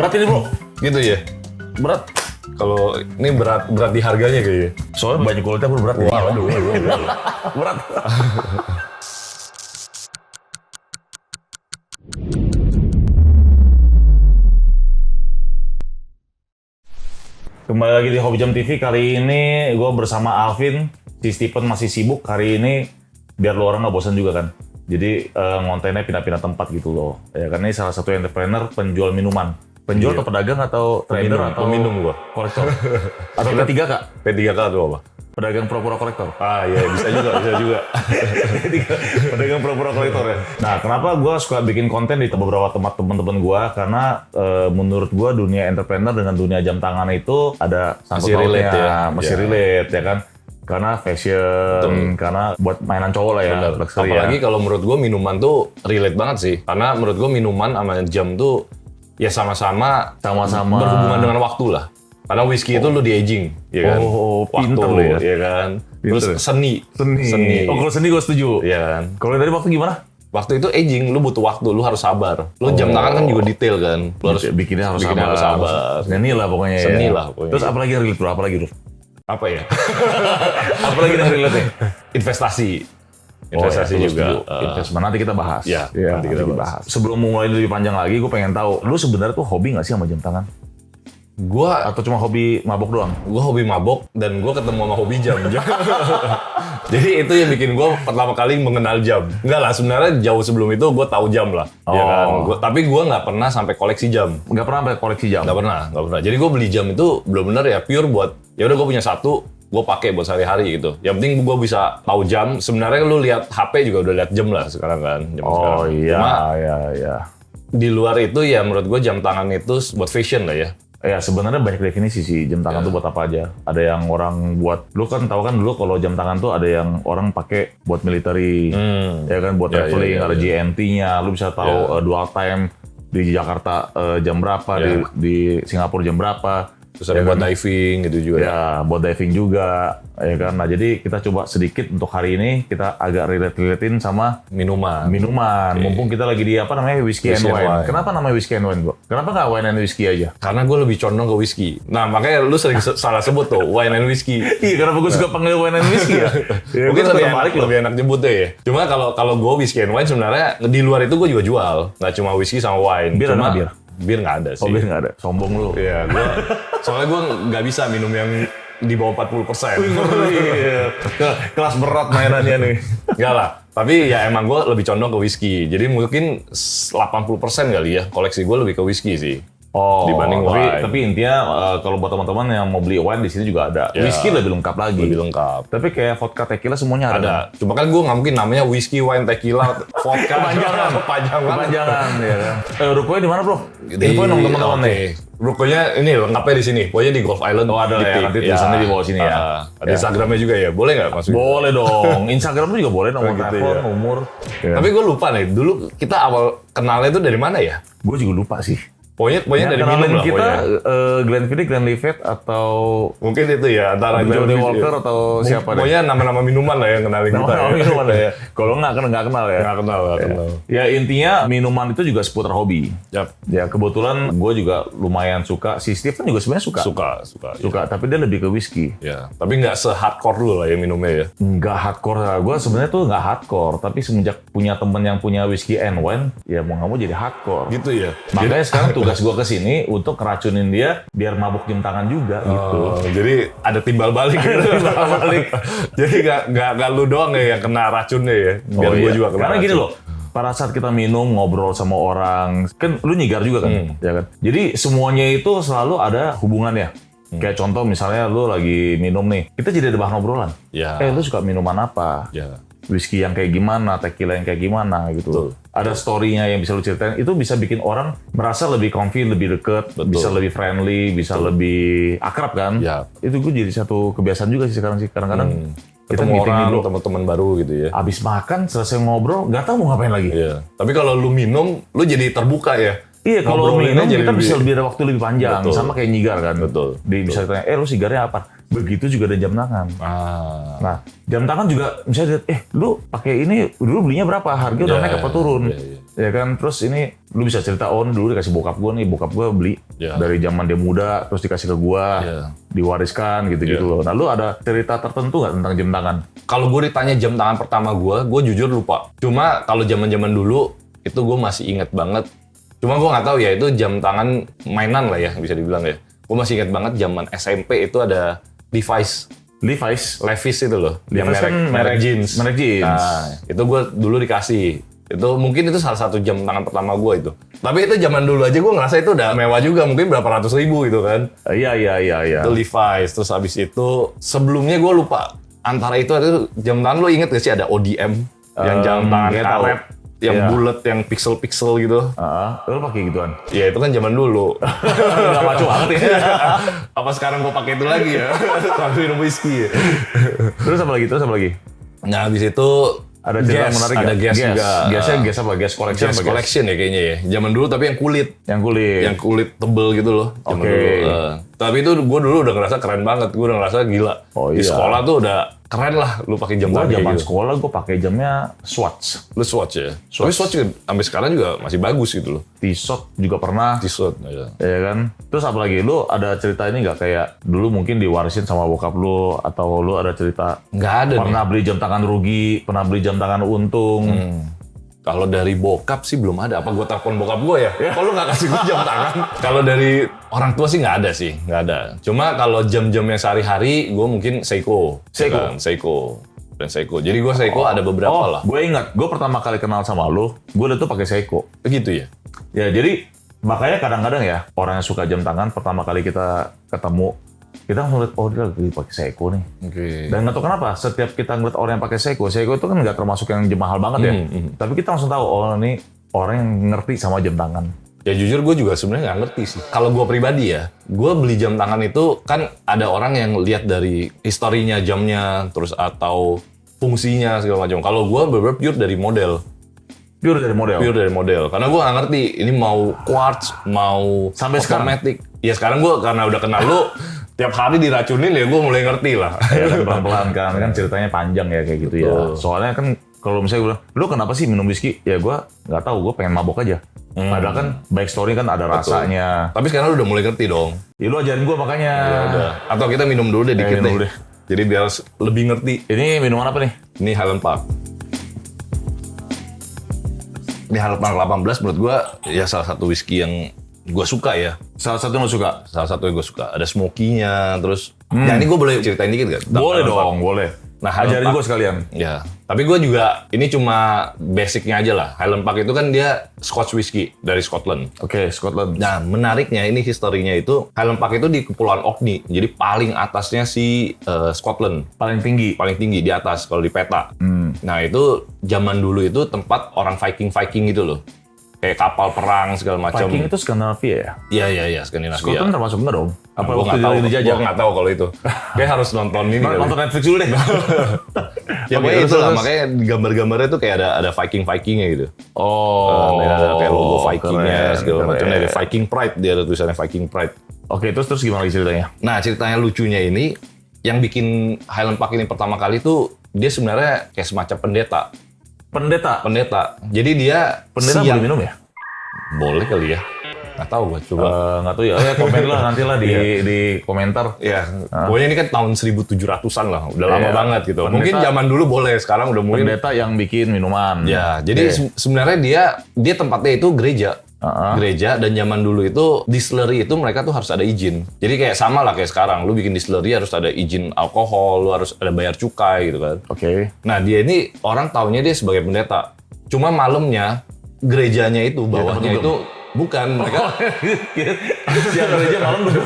Berat ini bro. Gitu ya. Berat. Kalau ini berat di harganya kayaknya. Soalnya banyak kulitnya bro, berat. Wah, aduh. Berat. Kembali lagi di Hobi Jam TV. Kali ini gue bersama Alvin. Si Stephen masih sibuk. Hari ini biar lo orang nggak bosan juga kan. Jadi ngontennya pindah-pindah tempat gitu loh. Ya kan ini salah satu entrepreneur penjual minuman. Penjual atau pedagang atau trader atau peminum gua. kolektor. Atau P3K? P3K itu apa? Pedagang pura-pura kolektor. Ah iya, bisa juga. Pedagang pura-pura kolektor ya. Nah, kenapa gue suka bikin konten di beberapa tempat teman-teman gue? Karena menurut gue dunia entrepreneur dengan dunia jam tangan itu ada Masih relate ya. Masih relate ya kan. Karena fashion, karena buat mainan cowok lah ya. Apalagi kalau menurut gue minuman tuh relate banget sih. Karena menurut gue minuman sama jam tuh ya sama-sama berhubungan dengan waktu lah. Karena whisky itu lu di aging, ya kan? Oh, pinter waktu, lu ya. Ya kan? Terus seni. Oh, kalau seni gue setuju. Ya kan? Kalau dari waktu gimana? Waktu itu aging, lu butuh waktu, lu harus sabar. Lu jam tangan kan juga detail kan? Lu harus bikinnya harus sabar. Seni lah pokoknya ya. Seni lah pokoknya. Terus apalagi relate bro? Apalagi bro? Apa ya? Apalagi yang relate nih? Investasi ya, juga. Investment nanti kita bahas. Ya, nanti kita bahas. Sebelum mulai lebih panjang lagi, gue pengen tahu, lu sebenarnya tuh hobi nggak sih sama jam tangan? Gua Atau cuma hobi mabok doang? Gua hobi mabok dan gua ketemu sama hobi jam. Jadi itu yang bikin gua pertama kali mengenal jam. Enggak lah, sebenarnya jauh sebelum itu gua tahu jam lah. Ya kan? Tapi gua nggak pernah sampai koleksi jam. Nggak pernah sampai koleksi jam? Nggak pernah. Jadi gua beli jam itu benar-benar ya pure buat, ya udah gua punya satu, gue pakai buat sehari-hari gitu. Yang penting gue bisa tahu jam. Sebenarnya lu lihat HP juga udah lihat jam lah sekarang kan. Sekarang. Iya, Cuma, iya. di luar itu ya menurut gue jam tangan itu buat fashion lah ya. Ya sebenarnya banyak definisi sih jam tangan tuh buat apa aja. Ada yang orang buat, lu kan tahu kan dulu kalau jam tangan tuh ada yang orang pakai buat military, ya kan buat traveling, ada GMT-nya. Lu bisa tahu dual time di Jakarta jam berapa, di Singapura jam berapa. Terus ada buat diving gitu juga. Ya, buat diving juga, ya kan. Nah, jadi kita coba sedikit untuk hari ini kita agak relate-relatein sama Minuman. Mumpung kita lagi di apa namanya whiskey and wine. Kenapa namanya whiskey and wine, Bro? Kenapa nggak wine and whiskey aja? Karena gue lebih condong ke whisky. Nah, makanya lu sering salah sebut tuh, wine and whiskey. Iya, kenapa gue suka panggil wine and whiskey ya? Mungkin lebih enak nyebutnya ya. Cuma kalau gue whiskey and wine sebenarnya di luar itu gue juga jual. Nggak cuma whiskey sama wine. Bir nggak ada sih. Oh, bir nggak ada. Sombong lu. Iya, soalnya gue nggak bisa minum yang di bawah 40%. Iya. Kelas berat mainannya nih. Enggak lah. Tapi ya emang gue lebih condong ke whisky. Jadi mungkin 80% kali ya koleksi gue lebih ke whisky sih. Dibanding wine. Tapi intinya kalau buat teman-teman yang mau beli wine di sini juga ada. Ya, whisky lebih lengkap lagi. Lebih lengkap. Tapi kayak vodka, tequila semuanya ada. Cuma kan gue nggak mungkin namanya whisky, wine, tequila, vodka. Kepanjangan ya kan. Rukonya di mana bro? Info dong teman-teman nih. Rukonya ini lengkapnya di sini. Pokoknya di Golf Island. Oh ada ya. Nanti tulisannya di bawah sini ya. Ada Instagramnya juga ya. Boleh nggak Mas? Boleh dong. Instagram juga boleh. Nomor telepon, umur. Tapi gue lupa nih. Dulu kita awal kenalnya itu dari mana ya? Gue juga lupa sih. Pokoknya dari minum lah kita Glenfiddich, Glenlivet atau mungkin itu ya antara Johnny Walker atau siapa deh. Pokoknya nama-nama minuman lah yang kenalin kita. Nama minuman lah ya. Kalau nggak kenal ya. Nggak kenal. Ya intinya minuman itu juga seputar hobi. Yap. Ya kebetulan gue juga lumayan suka. Si Stephen juga sebenarnya suka. Suka. Tapi dia lebih ke whisky. Ya. Tapi nggak se-hardcore dulu lah ya minumnya ya. Nggak hardcore. Gue sebenarnya tuh nggak hardcore. Tapi semenjak punya temen yang punya whisky and wine, ya mau nggak mau jadi hardcore. Gitu ya. Makanya sekarang tugas gue kesini untuk ngeracunin dia biar mabuk jam tangan juga gitu. Jadi ada timbal balik gitu. Jadi nggak lu doang ya yang kena racunnya ya. Biar gue juga kena. Karena gini loh, pada saat kita minum, ngobrol sama orang, kan lu nyigar juga kan, ya kan? Jadi semuanya itu selalu ada hubungannya. Kayak contoh misalnya lu lagi minum nih, kita jadi ada bahan obrolan. Ya. Lu suka minuman apa? Ya. Whisky yang kayak gimana, tequila yang kayak gimana gitu. Betul. Ada story-nya yang bisa lu ceritain, itu bisa bikin orang merasa lebih comfy, lebih deket, bisa lebih friendly, bisa lebih akrab kan? Ya. Itu gue jadi satu kebiasaan juga sih sekarang sih. Kadang-kadang kita ketemu meeting orang, dulu, teman-teman baru gitu ya. abis makan, selesai ngobrol, nggak tahu mau ngapain lagi. Iya. Tapi kalau lu minum, lu jadi terbuka ya. Iya, kalau ngobrolinnya minum jadi kita bisa lebih ada waktu lebih panjang. Betul. Sama kayak nyigar kan. Betul. Bisa tanya, lu sigarnya apa? Begitu juga ada jam tangan. Nah, jam tangan juga misalnya lihat, lu pakai ini dulu belinya berapa? Harga udah naik apa turun? Ya kan, terus ini lu bisa cerita, dulu dikasih bokap gue nih, bokap gue beli dari zaman dia muda, terus dikasih ke gue, diwariskan gitu-gitu loh. Nah, lu ada cerita tertentu nggak tentang jam tangan? Kalau gue ditanya jam tangan pertama gue jujur lupa. Cuma kalau zaman-zaman dulu itu gue masih inget banget. Cuma gue nggak tahu ya itu jam tangan mainan lah ya bisa dibilang ya. Gue masih inget banget zaman SMP itu ada Levi's itu loh. Yang merek jeans. Merek jeans. Nah, itu gue dulu dikasih. Mungkin itu salah satu jam tangan pertama gue itu. Tapi itu zaman dulu aja gue ngerasa itu udah mewah juga. Mungkin berapa ratus ribu gitu kan. Iya. Itu Levi's. Terus habis itu sebelumnya gue lupa. Antara itu ada jam tangan, lo inget gak sih ada ODM? Yang jam tangan karet. Yang bulat, yang pixel-pixel gitu. Lo pakai gituan? Ya itu kan zaman dulu. Gak maco banget ya. Apa sekarang gue pakai itu lagi ya? Sambil minum whisky ya. Terus apa lagi? Nah habis itu ada cerita menarik ada gas juga. Gas apa? Gas collection? Gas collection ya kayaknya ya. Zaman dulu tapi yang kulit. Yang kulit tebel gitu loh. Zaman dulu. Tapi itu gue dulu udah ngerasa keren banget. Gue udah ngerasa gila. Di sekolah tuh udah keren lah lu pakai jam tangan. Zaman gitu. sekolah gue pakai jamnya Swatch. Lu Swatch ya? Tapi Swatch juga sampai sekarang juga masih bagus gitu loh. Tissot juga pernah. Tissot, ya kan. Terus apa lagi? Lu ada cerita ini nggak kayak dulu mungkin diwarisin sama bokap lu atau lu ada cerita? Nggak ada. Pernah beli jam tangan rugi, pernah beli jam tangan untung. Kalau dari bokap sih belum ada. Apa gue telepon bokap gue ya? Kok lu nggak kasih gue jam tangan? Kalau dari orang tua sih nggak ada sih, nggak ada. Cuma kalau jam-jam yang sehari-hari, gue mungkin Seiko. Dan Seiko. Jadi gue Seiko ada beberapa lah. Gue ingat, gue pertama kali kenal sama lu, gue udah tuh pakai Seiko. Begitu ya? Ya jadi makanya kadang-kadang ya orang yang suka jam tangan pertama kali kita ketemu, kita ngeliat dia lagi pakai Seiko nih. Dan nggak tahu kenapa setiap kita ngeliat orang yang pakai Seiko itu kan nggak termasuk yang mahal banget ya. Tapi kita langsung tahu ini orang yang ngerti sama jam tangan. Ya jujur gue juga sebenarnya nggak ngerti sih. Kalau gue pribadi ya, gue beli jam tangan itu kan ada orang yang lihat dari historinya jamnya, terus atau fungsinya segala macam. Kalau gue bener-bener pure dari model. Karena gue nggak ngerti ini mau quartz, mau sampai automatic. Ya sekarang gue karena udah kenal lu, tiap hari diracunin ya gue mulai ngerti lah. Ya kan pelan-pelan kan ceritanya panjang ya kayak gitu. Betul. Ya. Soalnya kan kalau misalnya gue bilang, lu kenapa sih minum whisky? Ya gue nggak tahu, gue pengen mabok aja. Padahal kan back story kan ada rasanya. Tapi sekarang lu udah mulai ngerti dong. Ya lu ajarin gue makanya. Ya udah. Atau kita minum dulu deh dikit deh. Jadi biar lebih ngerti. Ini minuman apa nih? Ini Highland Park. Ini Highland Park 18 menurut gue ya salah satu whisky yang gue suka ya. Salah satu yang lo suka? Salah satu yang gue suka. Ada smoky-nya, terus... Ya ini gue boleh ceritain dikit gak? Boleh dong, boleh. Nah, ajarin gue sekalian. Ya, tapi gue juga, ini cuma basicnya aja lah. Highland Park itu kan dia Scotch whisky dari Scotland. Oke, Scotland. Nah, menariknya ini historinya itu, Highland Park itu di Kepulauan Orkney. Jadi paling atasnya si Scotland. Paling tinggi di atas kalau di peta. Nah, itu zaman dulu itu tempat orang Viking gitu loh. Kayak kapal perang segala macam. Viking itu Skandinavia ya? Iya, Skandinavia. Scotland termasuk enggak dong? Apa waktu itu dijajah? Gue nggak tahu kalau itu. Kayak harus nonton ini. Nonton Netflix dulu deh. Ya pokoknya itulah, makanya gambar-gambarnya tuh kayak ada Vikingnya gitu. Ada kayak logo Vikingnya segala macam. Ada Viking Pride, dia ada tulisannya Viking Pride. Oke, terus gimana lagi ceritanya? Nah, ceritanya lucunya ini, yang bikin Highland Park ini pertama kali tuh, dia sebenarnya kayak semacam pendeta. Jadi dia pendeta boleh minum ya? Boleh kali ya. Nggak tahu gue, coba. Nggak tahu ya. Komen lah nanti lah di komentar. Iya. Pokoknya ini kan tahun 1700-an lah. Udah lama banget gitu. Mungkin zaman dulu boleh, sekarang udah mulai. Pendeta yang bikin minuman. Ya, jadi sebenarnya dia tempatnya itu gereja. Gereja, dan zaman dulu itu distillery itu mereka tuh harus ada izin. Jadi kayak sama lah kayak sekarang, lu bikin distillery harus ada izin alkohol, lu harus ada bayar cukai gitu kan. Oke. Nah, dia ini orang taunya dia sebagai pendeta. Cuma malamnya gerejanya itu bawahnya itu bukan mereka. Siang gereja malam bukan.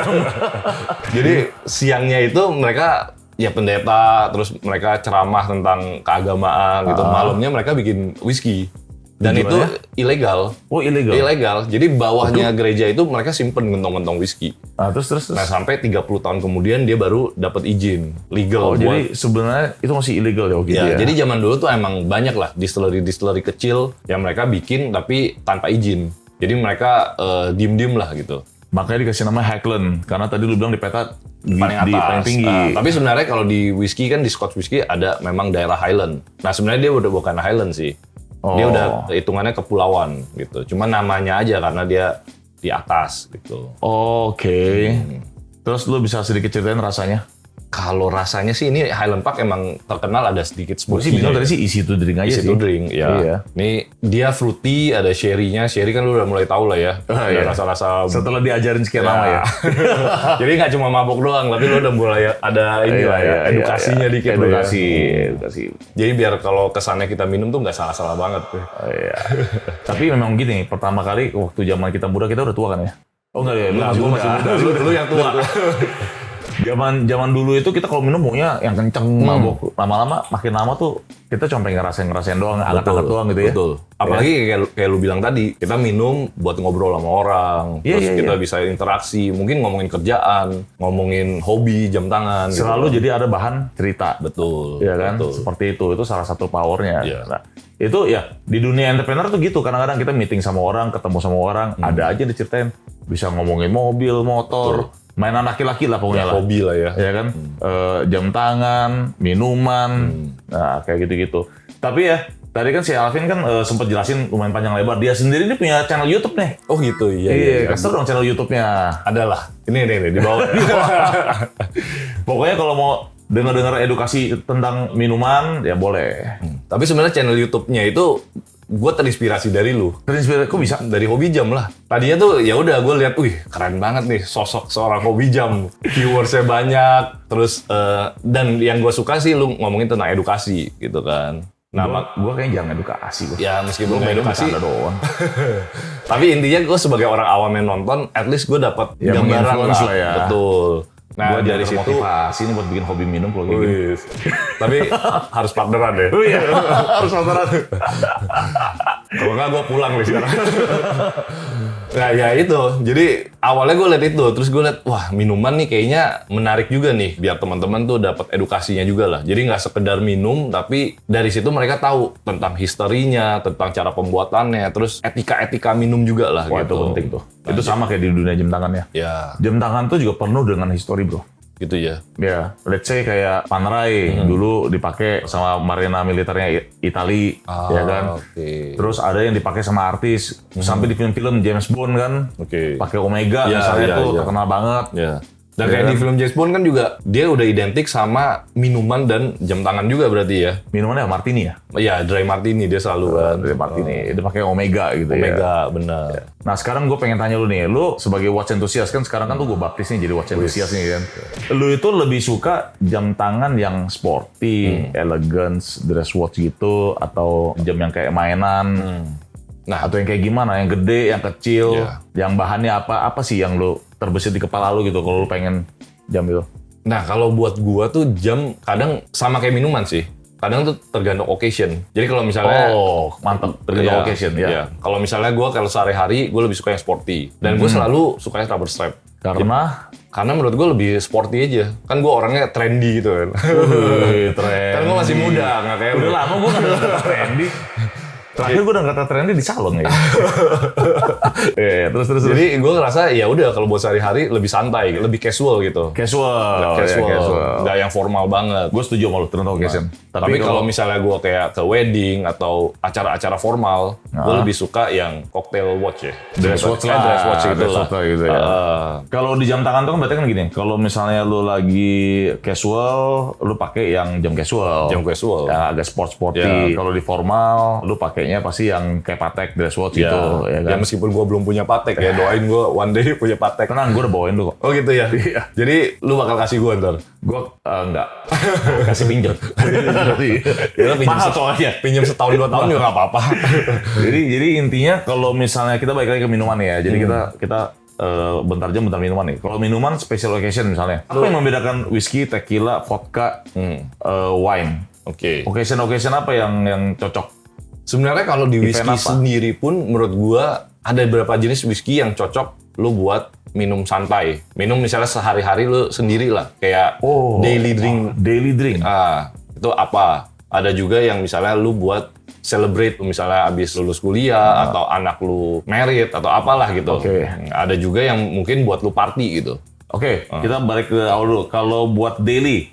Jadi siangnya itu mereka ya pendeta, terus mereka ceramah tentang keagamaan gitu. Malamnya mereka bikin whisky. Dan itu ilegal. Oh, ilegal? Ilegal. Jadi bawahnya gereja itu mereka simpen gentong-gentong whisky. Terus. Nah, sampai 30 tahun kemudian dia baru dapat izin legal. Jadi sebenarnya itu masih ilegal ya gitu ya? Jadi zaman dulu tuh emang banyak lah distillery kecil yang mereka bikin tapi tanpa izin. Jadi mereka diem-diem lah gitu. Makanya dikasih nama Highland karena tadi lu bilang di peta Paling atas. di paling tinggi. Tapi sebenarnya kalau di whisky kan, di Scotch whisky ada memang daerah Highland. Nah sebenarnya dia udah bukan Highland sih. Dia udah hitungannya kepulauan gitu. Cuma namanya aja karena dia di atas gitu. Oke. Terus lu bisa sedikit ceritain rasanya? Kalau rasanya sih ini Highland Park emang terkenal ada sedikit Gue sih smoothie. bilang tadi sih easy to drink aja Easy sih. to drink, ya. Iya. Ini dia fruity, ada sherry-nya. Sherry kan lu udah mulai tahu lah ya. Ada Iya. rasa-rasa. Setelah diajarin sekian lama ya. Jadi nggak cuma mabok doang, tapi lu udah mulai ada ini lah ya, edukasinya dikit lah ya. Edukasi. Jadi biar kalau kesannya kita minum tuh nggak salah-salah banget. Iya. Tapi memang gini, pertama kali waktu zaman kita muda, kita udah tua kan ya? Oh enggak ya, lu Nah, masih gua masih muda. Lu yang tua. Zaman dulu itu kita kalau minum maunya yang kenceng, mabok. Lama-lama makin lama tuh kita cuma pengen ngerasain doang, angkat-angkat doang gitu ya. Betul. Apalagi kayak lu bilang tadi, kita minum buat ngobrol sama orang, terus kita bisa interaksi, mungkin ngomongin kerjaan, ngomongin hobi, jam tangan. Selalu gitu. jadi ada bahan cerita. Betul. Iya kan? Betul. Seperti itu salah satu powernya. Iya. Nah, itu ya di dunia entrepreneur tuh gitu. Kadang-kadang kita meeting sama orang, ketemu sama orang, ada aja diceritain. Bisa ngomongin mobil, motor, mainan laki-laki lah pokoknya Ya, lah. hobi lah ya. Ya kan? Jam tangan, minuman, nah kayak gitu-gitu. Tapi ya, tadi kan si Alvin kan sempat jelasin lumayan panjang lebar. Dia sendiri ini punya channel YouTube nih. Oh gitu, iya. Iya, kasih tau dong channel YouTube-nya. Adalah. Ini di bawah. Pokoknya kalau mau dengar-dengar edukasi tentang minuman, ya boleh. Tapi sebenarnya channel YouTube-nya itu gue terinspirasi dari lu. Terinspirasi, kok bisa? Dari Hobi Jam lah. Tadinya tuh ya udah gue lihat, wih keren banget nih sosok seorang Hobi Jam. Viewersnya banyak, terus dan yang gue suka sih lu ngomongin tentang edukasi gitu kan. Nah, Gue kayaknya jarang edukasi. ya meskipun Gua edukasi, bercanda doang. tapi intinya gue sebagai orang awam yang nonton, at least gue dapat Ya, gambaran menginfluence lah ya. Betul. Nah Gue dari situ, motivasi nih buat bikin hobi minum kalau kayak gitu. wih, tapi harus partneran deh. Oh iya, harus partneran. Kalau nggak gue pulang nih sekarang. Nah ya itu, jadi awalnya gue liat itu, terus gue liat, wah minuman nih kayaknya menarik juga nih, biar teman-teman tuh dapat edukasinya juga lah. Jadi nggak sekedar minum, tapi dari situ mereka tahu tentang historinya, tentang cara pembuatannya, terus etika-etika minum juga lah. Wah, gitu. itu penting tuh. Itu sama kayak di dunia jam tangan ya. Ya, Jam tangan tuh juga penuh dengan histori, bro. gitu ya. Ya, let's say kayak Panerai dulu dipakai sama marina militernya Itali, ya kan. Oke. Terus ada yang dipakai sama artis, sampai di film-film James Bond kan, Oke. pakai Omega Ya, misalnya ya, tuh ya. terkenal banget. Ya. Dan Ya kayak kan? di film James Bond kan juga dia udah identik sama minuman dan jam tangan juga berarti ya. Minumannya Martini ya, Iya, dry martini dia selalu kan. dari Martini. Dia pakai Omega gitu ya. Omega, benar. Nah sekarang gue pengen tanya lu nih, lu sebagai watch enthusiast kan sekarang kan tuh gue baptis nih jadi watch enthusiast nih kan. Lu itu lebih suka jam tangan yang sporty, elegance, dress watch gitu, atau jam yang kayak mainan, Nah, atau yang kayak gimana, yang gede, yang kecil, Iya. yang bahannya apa sih yang lu terbesit di kepala lu gitu kalau lu pengen jam itu? Nah, kalau buat gua tuh jam kadang sama kayak minuman sih. Kadang tuh tergantung occasion. Jadi kalau misalnya Mantep, tergantung Iya, occasion ya. iya. Kalau misalnya gua kalau sehari-hari gua lebih suka yang sporty. Dan gua selalu sukanya rubber strap. Karena Menurut gua lebih sporty aja. Kan gua orangnya trendy gitu kan. tren. Kan gua masih muda, nggak kayak Udah lu. lama gue nggak denger kata trendy. Terakhir gue udah kata trendy di salon ya. Terus. Jadi gue ngerasa ya udah kalau buat sehari-hari lebih santai, lebih casual gitu. Casual. Nggak yang formal banget. Gue setuju sama lu, tergantung occasion. Tapi kalau misalnya gue kayak ke wedding atau acara-acara formal, gue lebih suka yang cocktail watch ya. dress watch lah, Dress watch gitu dress lah. watch lah gitu ya. Kalau di jam tangan tuh kan berarti kan gini, kalau misalnya lu lagi casual, lu pakai yang jam casual. Jam casual. Yang agak sporty. Ya. Kalau di formal, lu pakainya pasti yang kayak Patek dress watch gitu, ya Ya kan. meskipun gue belum punya Patek ya, doain gue one day punya Patek. Tenang, gue udah bawain lu kok. Oh gitu ya? Iya. Jadi lu bakal kasih gue ntar? Gue enggak kasih pinjam. Ya, Mahal soalnya. Pinjam setahun 2 tahun juga nggak apa-apa. Jadi intinya kalau misalnya kita balik lagi ke minuman ya, jadi kita bentar minuman nih. Kalau minuman special occasion misalnya, apa yang membedakan whisky, tequila, vodka, wine? Oke. Occasion apa yang cocok? Sebenarnya kalau di whisky Event apa? sendiri pun menurut gua ada beberapa jenis whisky yang cocok lu buat minum santai. Minum misalnya sehari-hari lu sendiri lah. Kayak daily drink. Daily drink. Itu apa? Ada juga yang misalnya lu buat celebrate misalnya abis lulus kuliah atau anak lu married atau apalah gitu. Oke. Ada juga yang mungkin buat lu party gitu. Oke, kita balik ke awal dulu. Kalau buat daily.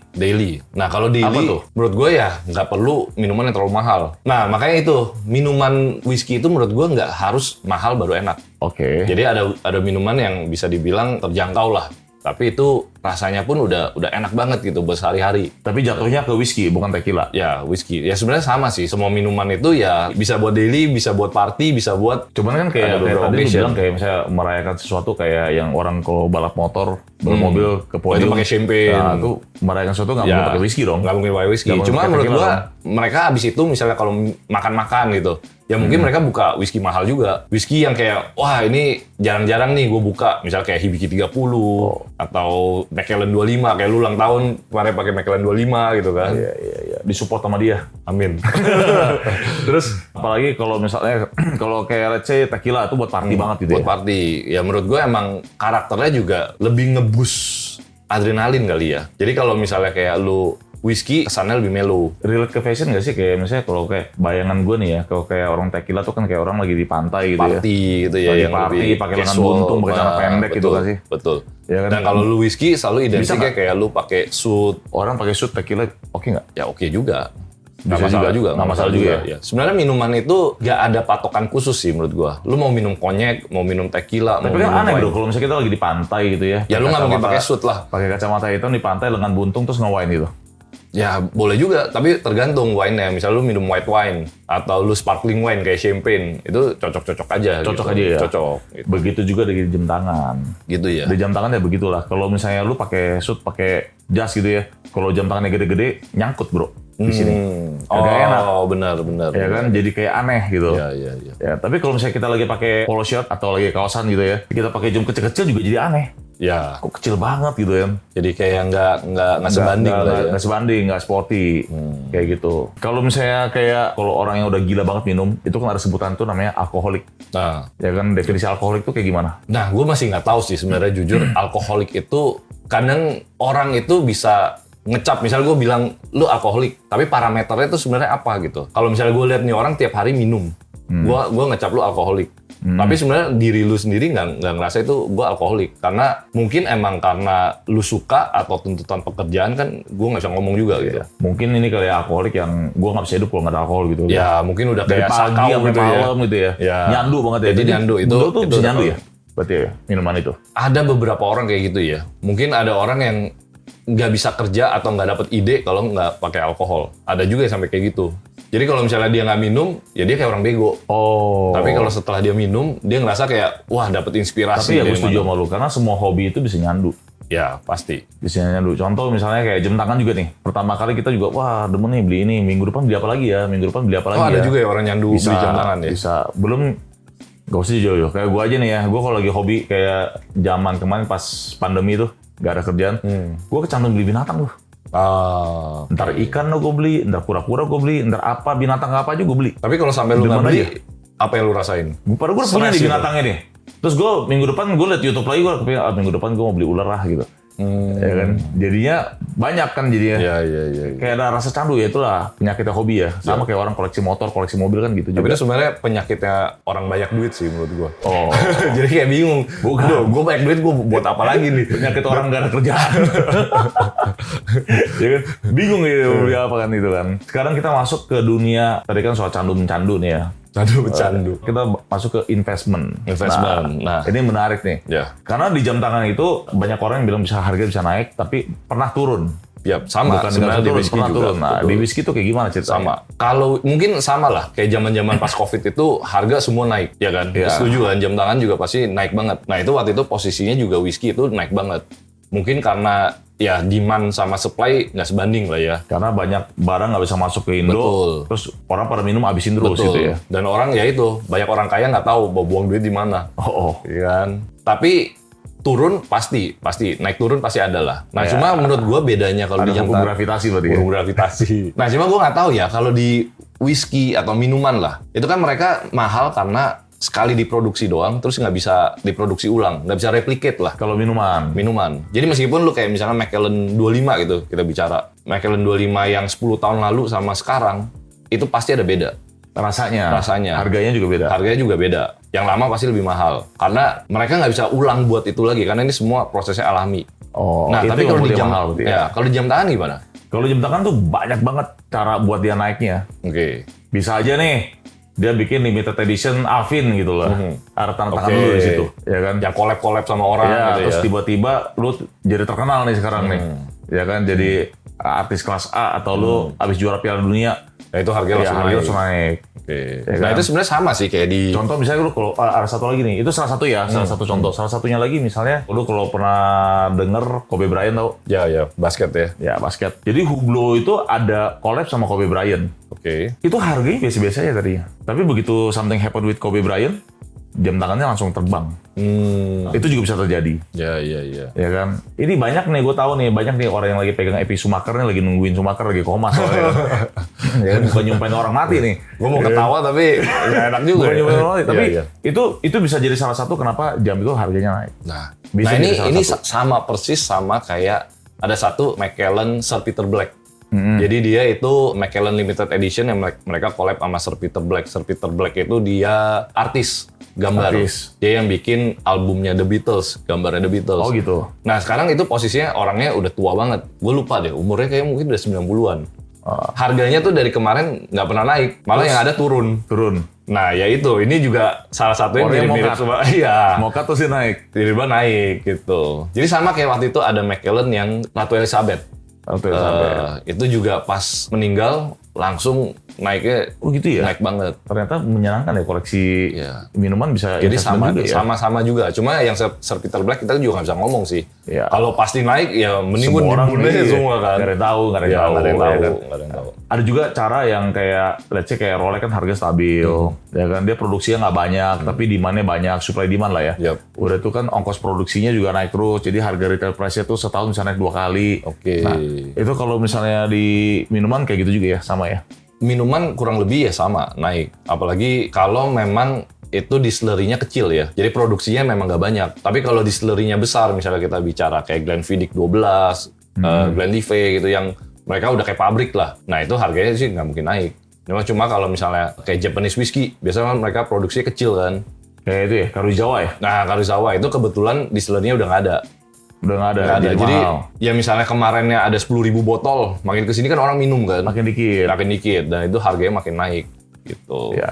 Nah kalau Apa daily, tuh? menurut gue ya nggak perlu minuman yang terlalu mahal. Nah makanya itu, minuman whisky itu menurut gue nggak harus mahal baru enak. Oke. Jadi ada minuman yang bisa dibilang terjangkau lah. Tapi itu rasanya pun udah enak banget gitu buat sehari-hari. Tapi jatuhnya ke whisky, bukan tequila. Ya whisky. Ya sebenarnya sama sih. Semua minuman itu ya bisa buat daily, bisa buat party, bisa buat Cuman kan Ada kayak beberapa tadi lu occasion. bilang kayak misalnya merayakan sesuatu kayak yang orang kalau balap motor, bermobil ke itu podium. pakai champagne. Nah, itu merayakan sesuatu nggak mungkin pakai whisky dong. Nggak mungkin pakai whisky. Nggak mungkin Cuma pakai menurut tequila gua dong. mereka abis itu misalnya kalau makan-makan gitu, ya mungkin mereka buka whisky mahal juga. Whisky yang kayak, wah ini jarang-jarang nih gue buka. Misalnya kayak Hibiki 30 atau Macallan 25. Kayak lu ulang tahun kemarin pakai Macallan 25 gitu kan. Iya. Disupport sama dia. Amin. Terus apalagi kalau misalnya kalau kayak let's say tequila itu buat party banget gitu Buat ya. party. Ya menurut gue emang karakternya juga lebih nge-boost adrenalin kali ya. Jadi kalau misalnya kayak lu whisky kesannya lebih mellow. Relate ke fashion nggak sih kayak misalnya kalau kayak bayangan gue nih ya, kalau kayak orang tequila tuh kan kayak orang lagi di pantai gitu Party gitu ya. Lagi yang party, lebih pakai lengan casual. buntung, pakai celana Nah, pendek gitu betul, kan sih? Betul. Ya kan? Dan kalau lu whisky selalu identiknya nggak? kayak lu pakai suit. ya. Orang pakai suit tequila oke nggak? Ya oke juga. Nggak Bisa masalah juga. juga. Nggak masalah juga ya? Sebenarnya minuman itu nggak ada patokan khusus sih menurut gua. Lu mau minum konyek, mau minum tequila, Tapi mau kan minum aneh wine. bro, kalau misalnya kita lagi di pantai gitu ya. Ya lu nggak mungkin kacamata- pakai suit lah. Pakai kacamata hitam di pantai lengan buntung terus nge-wine gitu. Ya boleh juga, tapi tergantung wine-nya. Misal lu minum white wine atau lu sparkling wine kayak champagne, itu cocok-cocok aja. Cocok gitu. aja ya? Cocok. Gitu, Begitu juga di jam tangan. ya. Di jam tangan ya begitulah. Kalau misalnya lu pakai suit, pakai jas gitu ya. Kalau jam tangannya gede-gede, nyangkut bro di sini. Agak enak. Oh benar. Ya kan, jadi kayak aneh gitu. Iya. Ya, tapi kalau misalnya kita lagi pakai polo shirt atau lagi kaosan gitu ya, kita pakai jam kecil-kecil juga jadi aneh. Ya, Kok kecil banget gitu ya? jadi kayak nggak sebanding lah ya. Nggak sebanding, nggak sporty, kayak gitu. Kalau misalnya kayak kalau orang yang udah gila banget minum, itu kan ada sebutan tuh namanya alkoholik. Nah, Ya kan, definisi alkoholik tuh kayak gimana? gue masih nggak tahu sih sebenarnya jujur alkoholik itu kadang orang itu bisa ngecap. Misal gue bilang lu alkoholik, tapi parameternya itu sebenarnya apa gitu. Kalau misalnya gue lihat nih orang tiap hari minum, gue ngecap lu alkoholik. Tapi sebenarnya diri lu sendiri nggak ngerasa itu gue alkoholik, karena mungkin emang karena lu suka atau tuntutan pekerjaan kan gue nggak bisa ngomong juga gitu. Mungkin ini kali ya alkoholik yang gue nggak bisa hidup kalau nggak ada alkohol gitu. Ya mungkin udah Dari kayak pagi sakau sampai gitu ya. malam gitu ya. Ya. Nyandu banget ya. Jadi nyandu itu- Menurut tuh itu bisa udah nyandu tahu. ya? Berarti ya, minuman itu. Ada beberapa orang kayak gitu ya. Mungkin ada orang yang nggak bisa kerja atau nggak dapet ide kalau nggak pakai alkohol. Ada juga yang sampai kayak gitu. Jadi kalau misalnya dia nggak minum, ya dia kayak orang bego. Oh. Tapi kalau setelah dia minum, dia ngerasa kayak, wah dapet inspirasi. Tapi ya gue dari setuju mana. sama lu, karena semua hobi itu bisa nyandu. Ya, pasti. Bisa nyandu. Contoh misalnya kayak jam tangan juga nih. Pertama kali kita juga, wah demen nih beli ini. Minggu depan beli apa lagi ya? Minggu depan beli apa lagi Oh, ya? ada juga ya orang nyandu bisa, beli jam tangan ya? Bisa. Belum, gak usah jauh-jauh. Kayak gue aja nih ya, gue kalau lagi hobi kayak zaman kemarin pas pandemi tuh, gak ada kerjaan. Gue kecanduan beli binatang tuh. Ah. Ntar ikan lo gue beli, ntar kura-kura gue beli, ntar apa, binatang apa aja gue beli. Tapi kalau sampai lu nggak Demen beli, aja. apa yang lu rasain? Padahal gue punya Stres di gitu. binatangnya nih. Terus gue minggu depan gue liat YouTube lagi, gue kepengen minggu depan gue mau beli ular lah gitu. Ya kan, jadinya banyak kan jadinya. Iya. Kayak ada rasa candu ya, itulah penyakitnya hobi ya. Sama kayak orang koleksi motor, koleksi mobil kan gitu Tapi juga. itu sebenarnya penyakitnya orang banyak duit sih menurut gua. Oh, Jadi kayak bingung. Bukan. Duh, gua banyak duit, gua buat apa lagi nih? penyakit orang gak ada kerjaan. Ya kan, bingung gitu beli apa kan itu kan. Sekarang kita masuk ke dunia, tadi kan soal candu-mencandu nih ya. Candu. Kita masuk ke investment. Investment. Nah. Ini menarik nih. Ya. Karena di jam tangan itu banyak orang yang bilang bisa harga bisa naik, tapi pernah turun. Ya, sama. Bukan Sebenarnya di turun, whisky pernah juga. turun. Nah, Betul. di whisky tuh kayak gimana ceritanya? Sama. Kalau mungkin sama lah, kayak zaman-zaman pas Covid itu harga semua naik, ya kan? Iya. Setuju kan? Jam tangan juga pasti naik banget. Nah, itu waktu itu posisinya juga whisky itu naik banget. Mungkin karena ya demand sama supply nggak sebanding lah ya. Karena banyak barang nggak bisa masuk ke Indo, Betul. terus orang pada minum abisin terus gitu ya. Dan orang ya itu, banyak orang kaya nggak tahu mau buang duit di mana. Oh. Iya kan? Tapi turun pasti naik turun pasti ada lah. Nah, Ya. cuma menurut gua bedanya kalau Ada di jam hukum tangan gravitasi berarti ya? burung gravitasi. Nah, cuma gue nggak tahu ya kalau di whisky atau minuman lah, itu kan mereka mahal karena sekali diproduksi doang, terus nggak bisa diproduksi ulang, nggak bisa replicate lah Kalau minuman. minuman. Jadi meskipun lu kayak misalnya Macallan 25 gitu, kita bicara Macallan 25 yang 10 tahun lalu sama sekarang, itu pasti ada beda. Rasanya. Harganya juga beda. Harganya juga beda. Yang lama pasti lebih mahal. Karena mereka nggak bisa ulang buat itu lagi. Karena ini semua prosesnya alami. Oh, nah, itu tapi kalau di jam mahal, kalau di jam tangan gimana? Kalau jam tangan tuh banyak banget cara buat dia naiknya. Oke. Bisa aja nih, dia bikin limited edition Avin gitu loh. Ada tanda tangan dulu di situ, ya kan? Yang collab sama orang ya, gitu terus ya. tiba-tiba lu jadi terkenal nih sekarang nih. Ya kan, jadi artis kelas A atau lu abis juara Piala Dunia. Nah, itu harganya langsung naik. Oke. Ya, nah, itu sebenarnya sama sih kayak di... Contoh misalnya lu kalau ada satu lagi nih, itu salah satu ya, salah satu contoh. Salah satunya lagi misalnya, lu kalau pernah denger Kobe Bryant tau? Ya, basket ya. Ya, basket. Jadi Hublot itu ada collab sama Kobe Bryant. Oke. Itu harganya biasa-biasa ya tadinya. Tapi begitu something happen with Kobe Bryant, jam tangannya langsung terbang. Itu juga bisa terjadi. Ya. Ya kan? Ini banyak nih, gue tahu nih, banyak nih orang yang lagi pegang Epi Schumacher nih, lagi nungguin Schumacher lagi koma soalnya. Ya kan, bukan nyumpain orang mati nih. Gue mau ketawa tapi nggak enak juga. Bukan nyumpain orang mati, tapi iya. itu bisa jadi salah satu kenapa jam itu harganya naik. Nah, Bisa ini sama persis sama kayak ada satu Macallan Sir Peter Black. Jadi dia itu Macallan Limited Edition yang mereka collab sama Sir Peter Black. Sir Peter Black itu dia artis gambar. Dia yang bikin albumnya The Beatles, gambarnya The Beatles. Oh gitu. Nah sekarang itu posisinya orangnya udah tua banget. Gue lupa deh, umurnya kayak mungkin udah 90-an. Harganya tuh dari kemarin nggak pernah naik, malah yang ada turun. Nah ya itu, ini juga salah satu yang mirip-mirip sama. Iya. Mocha tuh sih naik. Tiba-tiba naik gitu. Jadi sama kayak waktu itu ada Macallan yang Ratu Elizabeth. Itu juga pas meninggal langsung naiknya. Oh gitu ya? Naik banget. Ternyata menyenangkan ya koleksi minuman bisa. Jadi juga ya? sama juga. Cuma yang Sir Peter Black kita juga nggak bisa ngomong sih. Ya. Kalau pasti naik ya mending semua orang semua kan. Nggak ada yang tahu. Nggak ada yang tahu. Ada juga cara yang kayak, let's say kayak Rolex kan harga stabil, ya kan dia produksinya nggak banyak, tapi demand-nya banyak, supply demand lah ya. Udah itu kan ongkos produksinya juga naik terus, jadi harga retail price-nya tuh setahun bisa naik 2 kali. Nah, itu kalau misalnya di minuman kayak gitu juga ya, sama ya? Minuman kurang lebih ya sama, naik. Apalagi kalau memang itu distillery-nya kecil ya. Jadi produksinya memang nggak banyak. Tapi kalau distillery-nya besar, misalnya kita bicara kayak Glenfiddich 12, Glenlivet gitu yang mereka udah kayak pabrik lah. Nah itu harganya sih nggak mungkin naik. Cuma kalau misalnya kayak Japanese whiskey, biasanya kan mereka produksinya kecil kan. Kayak itu ya, Karuizawa ya? Nah Karuizawa itu kebetulan distillery-nya udah nggak ada. Udah nggak ada. Jadi ya misalnya kemarinnya ada 10.000 botol, makin kesini kan orang minum kan. Makin dikit. Dan itu harganya makin naik gitu. Ya.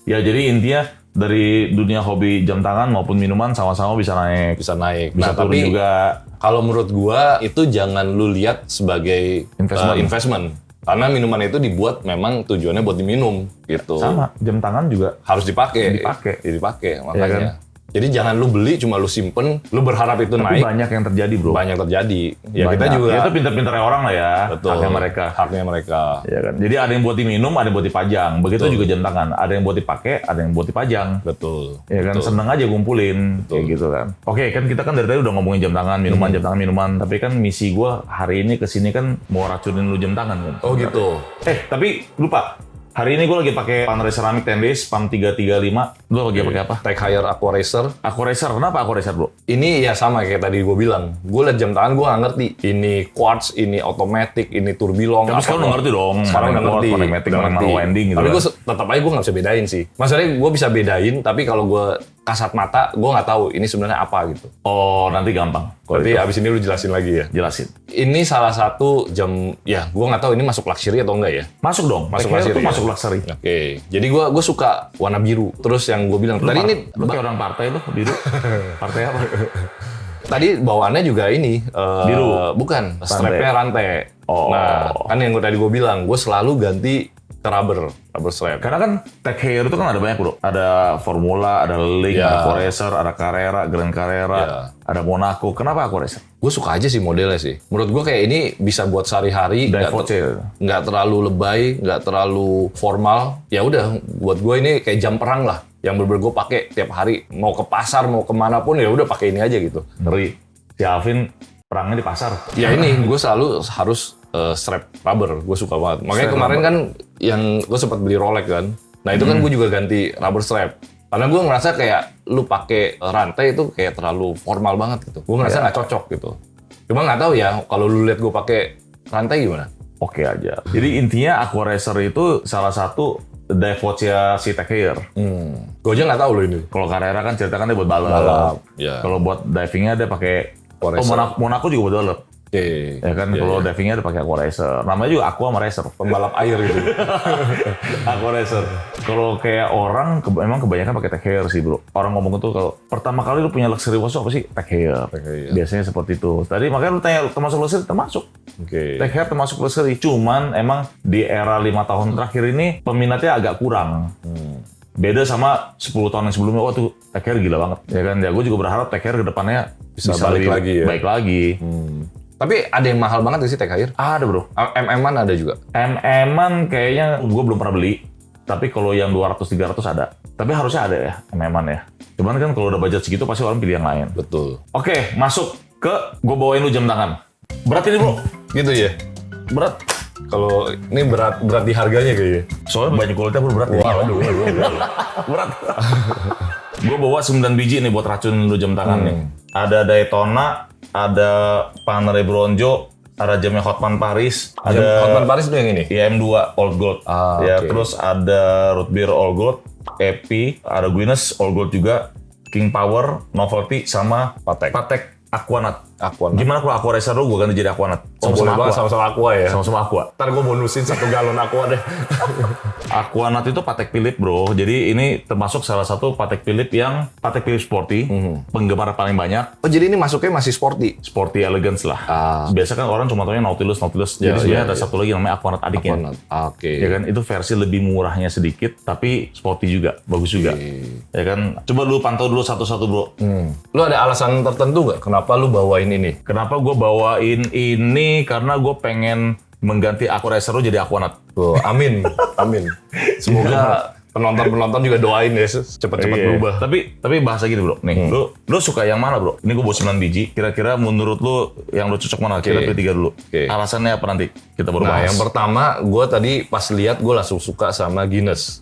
Ya jadi intinya dari dunia hobi jam tangan maupun minuman sama-sama bisa naik. Bisa naik. Bisa turun tapi juga. Kalau menurut gua itu jangan lu lihat sebagai investment. Karena minuman itu dibuat memang tujuannya buat diminum gitu. Sama, jam tangan juga harus dipakai makanya. Ya kan? Jadi jangan lu beli cuma lu simpen, lu berharap itu naik. Tapi banyak yang terjadi, bro. Banyak terjadi. Ya banyak. Kita juga. Ya, itu pintar-pintarnya orang lah ya. Betul. Haknya mereka. Ya kan. Jadi ada yang buat diminum, ada yang buat dipajang. Begitu juga jam tangan. Ada yang buat dipakai, ada yang buat dipajang. Betul. Ya kan, seneng aja kumpulin. Kayak gitu kan. Oke, kan kita kan dari tadi udah ngomongin jam tangan, minuman, jam tangan, minuman. Tapi kan misi gua hari ini kesini kan mau racunin lu jam tangan kan. Oh gitu. Tapi lupa. Hari ini gue lagi pakai Panerai Ceramic 10 Days PAM 335. Lu lagi pakai apa? Tech Heuer Aqua Racer. Aqua Racer. Kenapa Aqua Racer, bro? Ini ya sama kayak tadi gue bilang. Gue liat jam tangan gue nggak ngerti. Ini quartz, ini automatic, ini turbilong. Tapi sekarang udah ngerti dong. Sekarang udah ngerti. Mana manual winding gitu. Tapi gue tetap aja gue nggak bisa bedain sih. Maksudnya gue bisa bedain, tapi kalau gue kasat mata, gue nggak tahu ini sebenarnya apa gitu. Oh, nanti gampang. Berarti abis ini lu jelasin lagi ya? Jelasin. Ini salah satu jam, ya gue nggak tahu ini masuk luxury atau enggak ya? Masuk dong. Masuk luxury. Itu masuk luxury. Oke. Jadi gue suka warna biru. Terus yang gue bilang tadi ini lu kayak orang partai tuh biru. Partai apa? Tadi bawaannya juga ini biru. Bukan, strapnya rantai. Oh. Nah, kan yang tadi gue bilang, gue selalu ganti ke rubber strap. Karena kan Tech Heuer itu kan ada banyak, bro. Ada Formula, ada Link, ada Aqua Racer, ada Carrera, Grand Carrera, ada Monaco. Kenapa Aqua Racer? Gue suka aja sih modelnya sih. Menurut gue kayak ini bisa buat sehari-hari, nggak terlalu lebay, nggak terlalu formal. Ya udah, buat gue ini kayak jam perang lah. Yang bener-bener gue pakai tiap hari. Mau ke pasar, mau kemana pun ya udah pakai ini aja gitu. Ngeri. Si Alvin perangnya di pasar. Ya ini gue selalu harus strap rubber, gue suka banget. Makanya strap kemarin rubber. Kan yang gue sempat beli Rolex kan. Nah itu kan gue juga ganti rubber strap. Karena gue ngerasa kayak lu pakai rantai itu kayak terlalu formal banget gitu. Gue ngerasa nggak cocok gitu. Cuma nggak tahu ya kalau lu lihat gue pakai rantai gimana? Oke aja. Jadi intinya Aqua Racer itu salah satu dive watch-nya si Tag Heuer. Gue aja nggak tahu loh ini. Kalau Carrera kan ceritakan dia buat balap. Ya. Kalau buat divingnya dia pakai Aquaracer. Monaco juga buat balap. Oke. Ya kan, kalau divingnya dia pakai Aquaracer. Namanya juga Aqua sama Racer. Pembalap air gitu. Aquaracer. Kalau kayak orang, memang kebanyakan pakai Tag Heuer sih bro. Orang ngomong itu kalau pertama kali lu punya luxury watch apa sih? Tag Heuer. Biasanya seperti itu. Tadi makanya lu tanya termasuk luxury, termasuk. Tag Heuer termasuk luxury. Cuman emang di era 5 tahun terakhir ini peminatnya agak kurang. Beda sama 10 tahun yang sebelumnya, wah tuh Tag Heuer gila banget. Ya kan, ya gue juga berharap Tag Heuer ke depannya bisa balik lagi ya. Baik lagi. Tapi ada yang mahal banget sih Tag Heuer? Ada bro. MM-an ada juga? MM-an kayaknya gue belum pernah beli. Tapi kalau yang 200-300 ada. Tapi harusnya ada ya, MM-an ya. Cuman kan kalau udah budget segitu pasti orang pilih yang lain. Betul. Oke, masuk ke gue bawain lu jam tangan. Berat ini bro. Gitu ya? Berat. Kalau ini berat di harganya kayaknya. Soalnya banyak kualitas berat. Waduh. Berat. Gue bawa 9 biji nih buat racun lu jam tangan nih. Ada Daytona, ada Panerai Bronzo, ada jamnya Hotman Paris, ada Hotman Paris itu yang ini? IM2 Old Gold. Ya, oke. terus ada Root Beer Old Gold, Epi, ada Guinness Old Gold juga, King Power, Novelty, sama Patek Aquanaut. Gimana kalau Aqua Racer lu gue ganti jadi Aquanaut? Boleh banget, sama-sama Aqua ya? Sama-sama Aqua. Ntar gue bonusin 1 galon Aqua deh. Aquanaut itu Patek Philippe bro. Jadi ini termasuk salah satu Patek Philippe yang Patek Philippe Sporty. Penggemar paling banyak. Oh jadi ini masuknya masih sporty? Sporty elegance lah. Biasa kan orang cuma taunya Nautilus. Jadi sebenarnya ada satu lagi namanya Aquanaut adiknya. Oke. Ya kan, itu versi lebih murahnya sedikit, tapi sporty juga, bagus juga. Ya kan, coba lu pantau dulu satu-satu bro. Lu ada alasan tertentu nggak kenapa lu bawain ini? Kenapa gue bawain ini? Karena gue pengen mengganti Aquaracer lu jadi Aquanaut. Oh, amin. Semoga penonton juga doain ya cepat-cepat berubah. Tapi bahasa gini bro, nih, lu suka yang mana bro? Ini gue bawa 9 biji, kira-kira menurut lu yang lu cocok mana? Kita pilih 3 dulu. Alasannya apa nanti? Kita baru bahas. Yang pertama, gue tadi pas lihat gue langsung suka sama Guinness.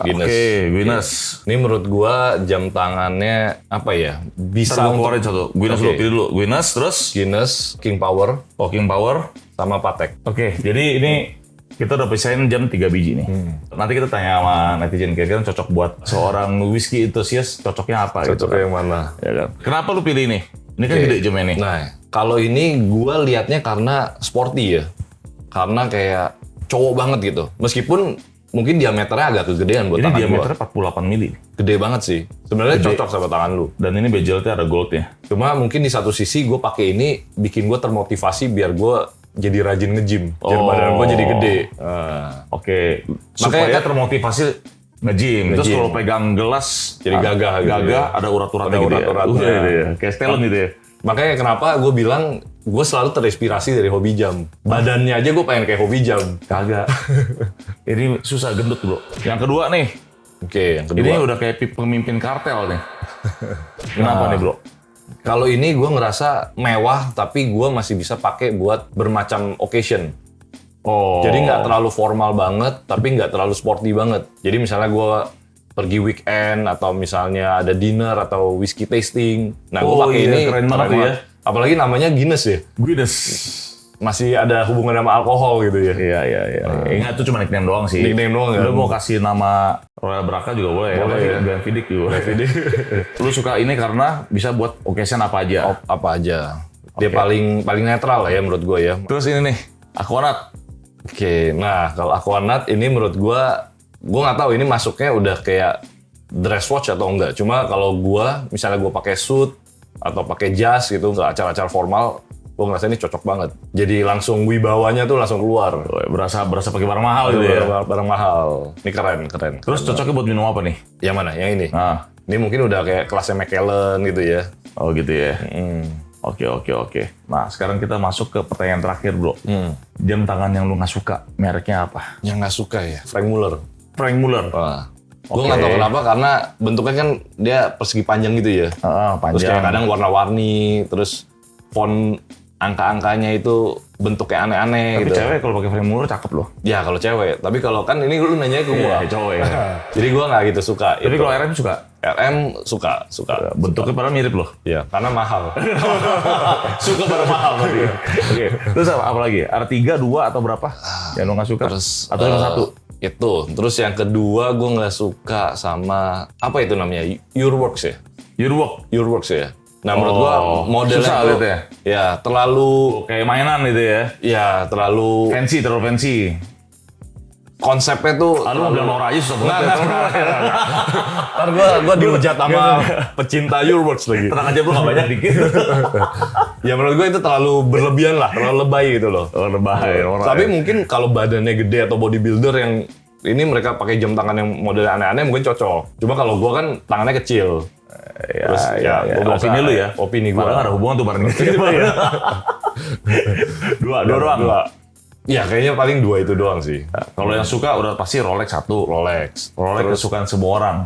Guinness. Ini menurut gue jam tangannya apa ya? Bisa Ntar gue keluarin satu. Guinness dulu, pilih dulu. Guinness, terus? Guinness, King Power, King Power, sama Patek. Oke, jadi ini kita udah pisahin jam 3 biji nih. Nanti kita tanya sama netizen kira-kira cocok buat seorang whisky enthusiast, cocoknya apa gitu kan. yang mana? Ya kan? Kenapa lu pilih ini? Ini kan gede jamnya nih. Nah, kalau ini gue liatnya karena sporty ya. Karena kayak cowok banget gitu. Meskipun mungkin diameternya agak kegedean buat Ini tangan diameternya 48 mili. Gede banget sih. Sebenarnya cocok sama tangan lu. Dan ini bezelnya ada goldnya. Cuma mungkin di satu sisi gue pakai ini bikin gue termotivasi biar gue jadi rajin nge-gym. Biar badan gue jadi gede. Oke. Supaya Makanya termotivasi nge-gym. Terus kalau pegang gelas jadi gagah gitu ya. ada urat-uratnya Ada gitu urat-uratnya. ya. Kayak Stallion gitu ya. Makanya kenapa gue bilang gue selalu terinspirasi dari hobi jam. Badannya aja gue pengen kayak hobi jam. Kagak. Ini susah gendut bro. Yang kedua nih. Oke, yang kedua. Ini udah kayak pemimpin kartel nih. Kenapa nih bro? Kalau ini gue ngerasa mewah, tapi gue masih bisa pakai buat bermacam occasion. Oh. Jadi nggak terlalu formal banget, tapi nggak terlalu sporty banget. Jadi misalnya gue pergi weekend, atau misalnya ada dinner, atau whiskey tasting. Nah gue pakai ini keren banget ya. Apalagi namanya Guinness ya. Guinness. Masih ada hubungan sama alkohol gitu ya. Iya. Ingat itu cuma nickname doang sih. Nickname doang kan? Lu mau kasih nama Royal Braka juga boleh. Boleh ya. Glenfiddich juga. Lu suka ini karena bisa buat occasion apa aja. Apa aja. Dia paling netral lah ya menurut gue ya. Terus ini nih, Aquanaut. Oke, nah kalau Aquanaut ini menurut gue nggak tahu ini masuknya udah kayak dress watch atau enggak. Cuma kalau misalnya gue pakai suit atau pakai jas gitu ke acara-acara formal, gue ngerasa ini cocok banget. Jadi langsung wibawanya tuh langsung keluar. Berasa pakai barang mahal gitu ya. Barang mahal. Ini keren. Terus cocoknya buat minum apa nih? Yang mana? Yang ini? Nah. Ini mungkin udah kayak kelasnya Macallan gitu ya. Oh gitu ya. Oke. Nah sekarang kita masuk ke pertanyaan terakhir bro. Jam tangan yang lu nggak suka, mereknya apa? Yang nggak suka ya? Frank Muller. Gue nggak tahu kenapa, karena bentuknya kan dia persegi panjang gitu ya. Panjang. Terus kayak kadang warna-warni, terus font angka-angkanya itu bentuknya aneh-aneh Tapi gitu. cewek kalau pakai frame mulu cakep loh. Ya kalau cewek, tapi kalau kan ini lu nanya ke gua. Cowok ya. Jadi gua nggak gitu suka. Tapi itu. kalau RM suka? RM suka. Bentuknya padahal mirip loh. Ya, karena mahal. Suka pada mahal berarti. Oke. Terus apa lagi? R3, 2 atau berapa? Yang lo nggak suka? Terus Atau cuma satu? Itu. Terus yang kedua gue nggak suka sama apa itu namanya? Your-Works ya? Your-Works ya. Nah menurut gue modelnya susah tuh, gitu ya? ya terlalu Kayak mainan gitu ya? terlalu Terlalu fancy. konsepnya tuh Lu mau bilang Nora aja susah banget. Ntar gue dihujat sama pecinta Your-Works lagi. Tenang aja lu nggak banyak dikit. Ya menurut gue itu terlalu berlebihan lah, terlalu lebay gitu loh. Lebay. Tapi mungkin kalau badannya gede atau bodybuilder yang ini mereka pakai jam tangan yang modelnya aneh-aneh mungkin cocok. Cuma kalau gue kan tangannya kecil. Terus gua opini lu ya. Opini gue. Padahal nggak ada hubungan tuh bareng gitu. Dua doang. Ya kayaknya paling 2 itu doang sih. Kalau yang suka udah pasti Rolex satu. Rolex. Rolex kesukaan semua orang.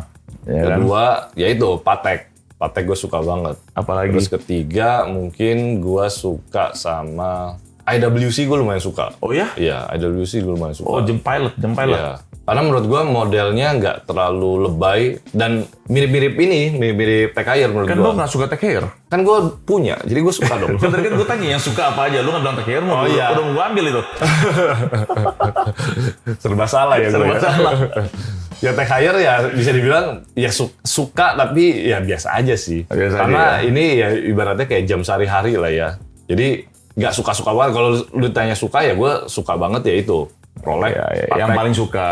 Ya kan? Kedua, ya itu Patek. Patek gue suka banget. Apalagi? Terus ketiga, mungkin gue suka sama IWC gue lumayan suka. Oh ya? Iya, IWC gue lumayan suka. Oh, jam pilot. Iya. Karena menurut gue modelnya nggak terlalu lebay dan mirip-mirip Tech Heuer menurut Kan gue. lu nggak suka Tech Heuer? Kan gue punya, jadi gue suka dong. Kan tadi kan gue tanya yang suka apa aja, lu nggak bilang Tech Heuer, Oh, iya. udah mau gue ambil itu. Serba salah ya gue. Serba salah. Ya Tech Heuer ya bisa dibilang ya suka tapi ya biasa aja sih. Biasa Karena aja, ya. ini ya ibaratnya kayak jam sehari-hari lah ya. Jadi nggak suka-suka banget. Kalau lu tanya suka ya gue suka banget ya itu. Rolex. Yang paling suka.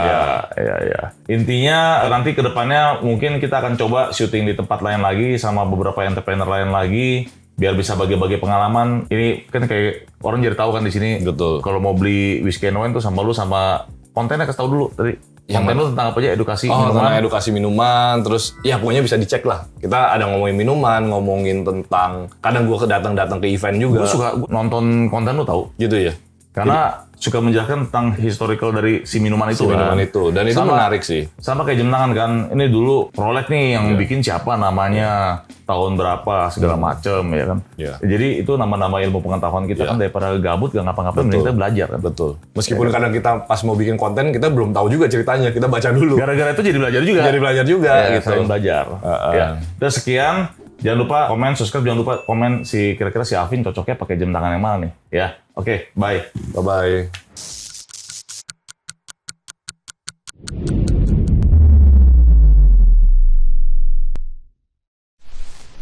Ya. Intinya nanti ke depannya mungkin kita akan coba syuting di tempat lain lagi sama beberapa entrepreneur lain lagi biar bisa bagi-bagi pengalaman. Ini kan kayak orang jadi tahu kan di sini. Betul. Kalau mau beli whisky and wine tuh sama lu sama kontennya kasih tahu dulu tadi. Konten lu tentang apa aja? Edukasi Tentang edukasi minuman, terus ya pokoknya bisa dicek lah. Kita ada ngomongin minuman, ngomongin tentang kadang gua datang ke event juga. Gue suka nonton konten lu tahu. Gitu ya. Karena suka menjelaskan tentang historical dari si minuman itu. Minuman itu. Dan itu menarik sih. Sama kayak jam tangan kan. Ini dulu Rolex nih yang bikin siapa namanya, tahun berapa, segala macem ya kan. Iya. Jadi itu nama-nama ilmu pengetahuan kita kan daripada gabut gak ngapa-ngapain mending kita belajar kan. Betul. Meskipun kadang kita pas mau bikin konten kita belum tahu juga ceritanya, kita baca dulu. Gara-gara itu jadi belajar juga. Jadi belajar juga gitu. Saling belajar. Ya. Terus sekian. Jangan lupa komen, subscribe, jangan lupa komen kira-kira si Alvin cocoknya pakai jam tangan yang mana nih. Ya, oke, bye. Bye-bye.